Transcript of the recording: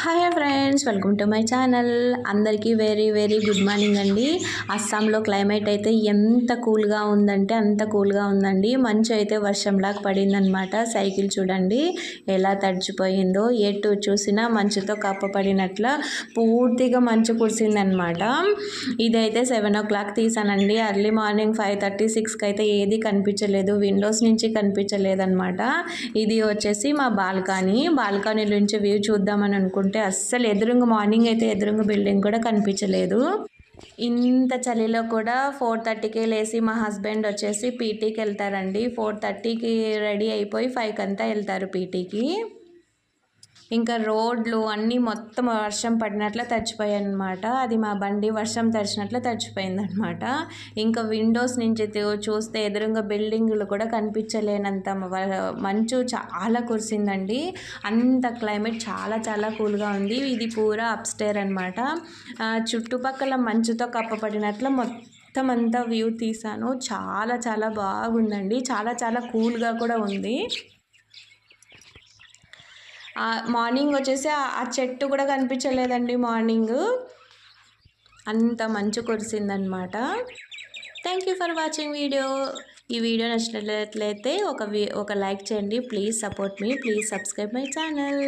Hi friends, welcome to my channel. అందరికీ very very good morning అండి. అస్సాంలో climate అయితే ఎంత కూల్గా ఉందంటే అంత కూల్గా ఉందండి. మంచు అయితే వర్షంలాగా పడిందనమాట. సైకిల్ చూడండి ఎలా తడిచిపోయిందో, ఎటు చూసినా మంచుతో కప్పపడినట్ల పూర్తిగా మంచు కురిసిందనమాట. ఇదైతే 7 o'clock తీసానండి. ఎర్లీ మార్నింగ్ 5:30, 6కి అయితే ఏది కనిపించలేదు, విండోస్ నుంచి కనిపించలేదన్నమాట. ఇది వచ్చేసి మా బాల్కనీ నుంచి వ్యూ చూద్దామని అనుకుంటే అస్సలు ఎదురుంగా మార్నింగ్ అయితే ఎదురుంగా బిల్డింగ్ కూడా కనిపించలేదు. ఇంత చలిలో కూడా 4:30కే లేసి మా హస్బెండ్ వచ్చేసి పీటీకి వెళ్తారండి. 4:30కి రెడీ అయిపోయి 5కి అంతా వెళ్తారు పీటీకి. ఇంకా రోడ్లు అన్నీ మొత్తం వర్షం పడినట్లు తడిచిపోయాయి అనమాట. అది మా బండి వర్షం తడిచినట్లు తడిచిపోయిందనమాట. ఇంకా విండోస్ నుంచి చూస్తే ఎదురుగా బిల్డింగులు కూడా కనిపించలేనంత మంచు చాలా కురిసిందండి. అంత క్లైమేట్ చాలా చాలా కూల్గా ఉంది. ఇది పూరా అప్స్టేర్ అనమాట. చుట్టుపక్కల మంచుతో కప్పబడినట్లు మొత్తం అంతా వ్యూ తీసాను. చాలా చాలా బాగుందండి. చాలా చాలా కూల్గా కూడా ఉంది. మార్నింగ్ వచ్చేసి ఆ చెట్టు కూడా కనిపించలేదండి. మార్నింగ్ అంత మంచు కురిసిందనమాట. Thank you for watching video. ఈ వీడియో నచ్చినట్లయితే ఒక లైక్ చేయండి. Please support me, please subscribe my channel.